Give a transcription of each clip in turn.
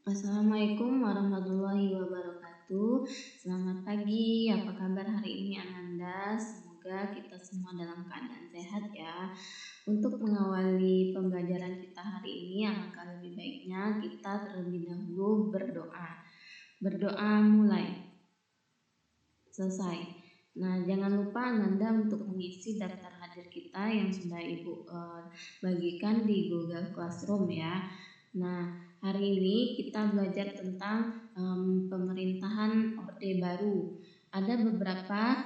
Assalamualaikum warahmatullahi wabarakatuh. Selamat pagi, apa kabar hari ini Ananda? Semoga kita semua dalam keadaan sehat ya. Untuk mengawali pembelajaran kita hari ini, alangkah lebih baiknya kita terlebih dahulu berdoa. Berdoa mulai. Selesai. Nah, jangan lupa Ananda untuk mengisi daftar hadir kita yang sudah Ibu bagikan di Google Classroom ya. Nah, hari ini kita belajar tentang pemerintahan Orde Baru. Ada beberapa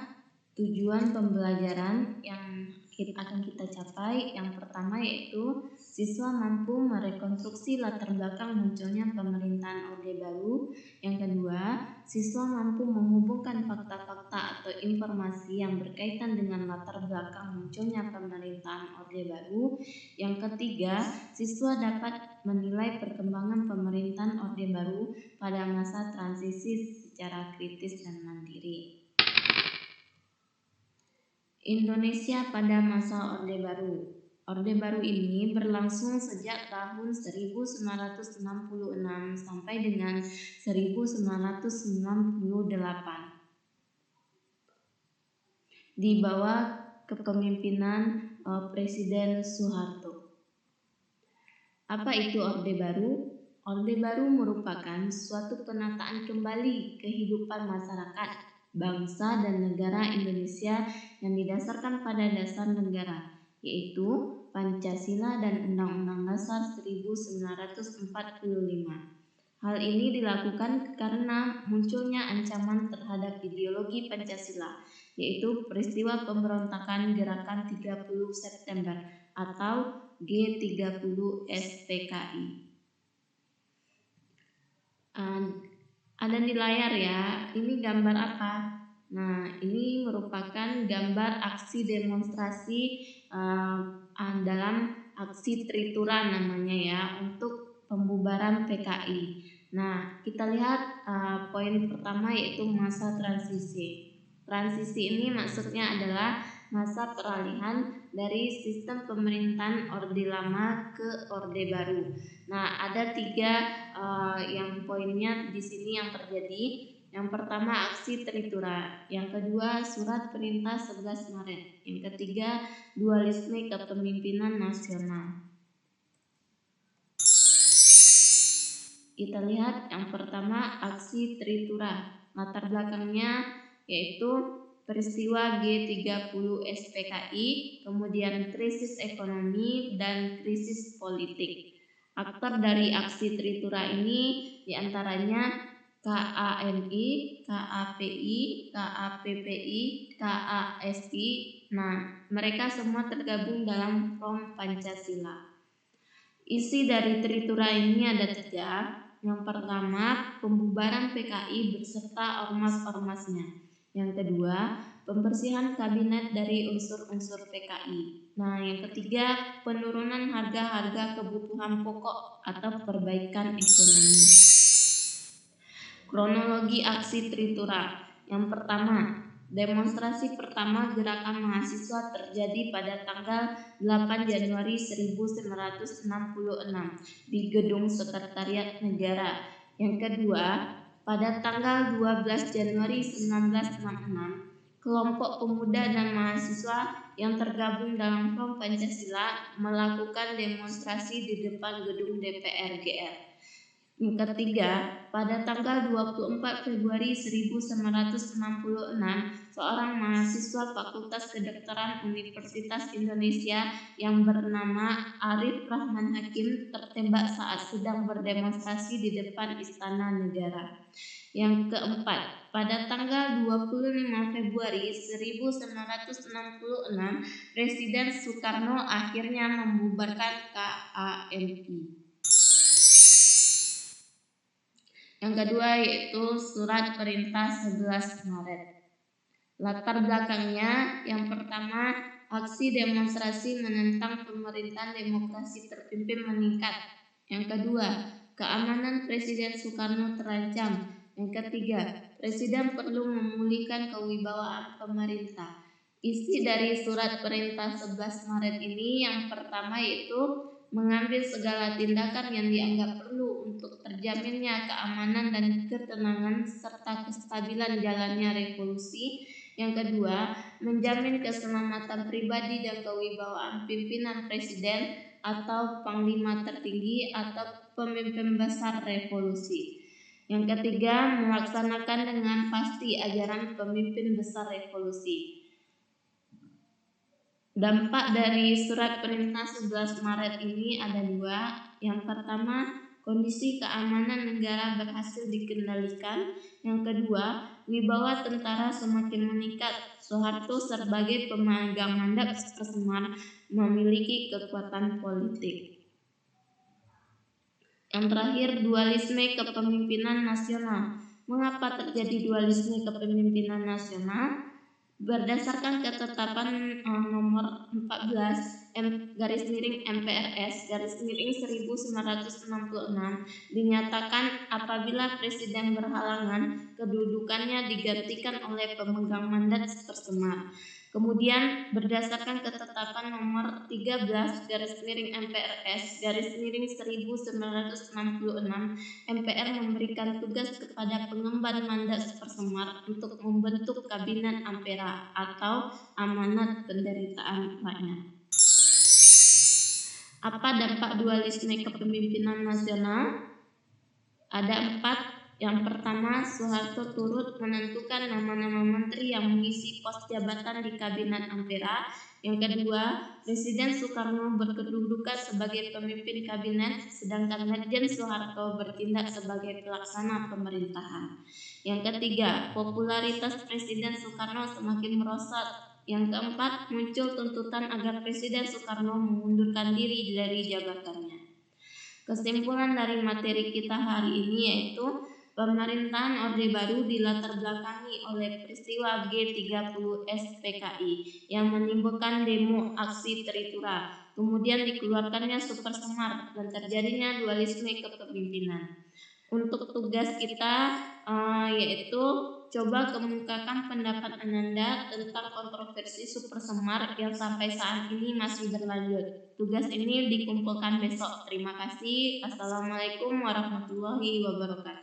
tujuan pembelajaran yang akan kita capai. Yang pertama yaitu siswa mampu merekonstruksi latar belakang munculnya pemerintahan Orde Baru. Yang kedua, siswa mampu menghubungkan fakta-fakta atau informasi yang berkaitan dengan latar belakang munculnya pemerintahan Orde Baru. Yang ketiga, siswa dapat menilai perkembangan pemerintahan Orde Baru pada masa transisi secara kritis dan mandiri. Indonesia pada masa Orde Baru. Orde Baru ini berlangsung sejak tahun 1966 sampai dengan 1998 di bawah kepemimpinan Presiden Soeharto. Apa itu Orde Baru? Orde Baru merupakan suatu penataan kembali kehidupan masyarakat, bangsa dan negara Indonesia yang didasarkan pada dasar negara, yaitu Pancasila dan Undang-Undang Dasar 1945. Hal ini dilakukan karena munculnya ancaman terhadap ideologi Pancasila, yaitu peristiwa pemberontakan Gerakan 30 September atau G30 SPKI. Ada di layar ya, ini gambar apa? Nah, ini merupakan gambar aksi demonstrasi dalam aksi Tritura namanya ya, untuk pembubaran PKI. Nah, kita lihat poin pertama yaitu masa transisi. Transisi ini maksudnya adalah masa peralihan dari sistem pemerintahan Orde Lama ke Orde Baru. Nah, ada tiga yang poinnya di sini yang terjadi. Yang pertama aksi Tritura, yang kedua surat perintah 11 Maret, yang ketiga dualisme kepemimpinan nasional. Kita lihat yang pertama aksi Tritura. Latar belakangnya yaitu peristiwa G30 SPKI, kemudian krisis ekonomi dan krisis politik. Aktor dari aksi Tritura ini diantaranya KAMI, KAPI, KAPPI, KASI. Nah, mereka semua tergabung dalam Front Pancasila. Isi dari Tritura ini ada tiga. Yang pertama, pembubaran PKI beserta ormas-ormasnya. Yang kedua, pembersihan kabinet dari unsur-unsur PKI. Nah, yang ketiga, penurunan harga-harga kebutuhan pokok atau perbaikan ekonomi. Kronologi aksi Tritura. Yang pertama, demonstrasi pertama gerakan mahasiswa terjadi pada tanggal 8 Januari 1966 di Gedung Sekretariat Negara. Yang kedua, pada tanggal 12 Januari 1966, kelompok pemuda dan mahasiswa yang tergabung dalam Front Pancasila melakukan demonstrasi di depan gedung DPR GR. Yang ketiga, pada tanggal 24 Februari 1966, seorang mahasiswa Fakultas Kedokteran Universitas Indonesia yang bernama Arif Rahman Hakim tertembak saat sedang berdemonstrasi di depan Istana Negara. Yang keempat, pada tanggal 25 Februari 1966, Presiden Soekarno akhirnya membubarkan KAMI. Yang kedua yaitu surat perintah 11 Maret. Latar belakangnya, yang pertama, aksi demonstrasi menentang pemerintahan demokrasi terpimpin meningkat. Yang kedua, keamanan Presiden Soekarno terancam. Yang ketiga, Presiden perlu memulihkan kewibawaan pemerintah. Isi dari surat perintah 11 Maret ini yang pertama yaitu mengambil segala tindakan yang dianggap perlu untuk terjaminnya keamanan dan ketenangan serta kestabilan jalannya revolusi. Yang kedua, menjamin keselamatan pribadi dan kewibawaan pimpinan presiden atau panglima tertinggi atau pemimpin besar revolusi. Yang ketiga, melaksanakan dengan pasti ajaran pemimpin besar revolusi. Dampak dari surat perintah 11 Maret ini ada dua. Yang pertama, kondisi keamanan negara berhasil dikendalikan. Yang kedua, wibawa tentara semakin meningkat. Soeharto sebagai pemegang mandat Persemar memiliki kekuatan politik. Yang terakhir, dualisme kepemimpinan nasional. Mengapa terjadi dualisme kepemimpinan nasional? Berdasarkan ketetapan nomor 14 MPRS 1966 dinyatakan apabila presiden berhalangan, kedudukannya digantikan oleh pemegang mandat Persemar. Kemudian berdasarkan ketetapan nomor 13 MPRS 1966 MPR memberikan tugas kepada pengemban mandat Persemar untuk membentuk kabinet Ampera atau amanat penderitaan rakyat. Apa dampak dualisme kepemimpinan nasional? Ada 4. Yang pertama, Soeharto turut menentukan nama-nama menteri yang mengisi pos jabatan di kabinet Ampera. Yang kedua, Presiden Soekarno berkedudukan sebagai pemimpin kabinet, sedangkan Letjen Soeharto bertindak sebagai pelaksana pemerintahan. Yang ketiga, popularitas Presiden Soekarno semakin merosot. Yang keempat, muncul tuntutan agar Presiden Soekarno mengundurkan diri dari jabatannya. Kesimpulan dari materi kita hari ini yaitu pemerintahan Orde Baru dilatar belakangi oleh peristiwa G30 SPKI yang menimbulkan demo aksi teritura. Kemudian dikeluarkannya Super Semar dan terjadinya dualisme kepemimpinan. Untuk tugas kita yaitu coba kemukakan pendapat Ananda tentang kontroversi Super Semar yang sampai saat ini masih berlanjut. Tugas ini dikumpulkan besok. Terima kasih. Assalamualaikum warahmatullahi wabarakatuh.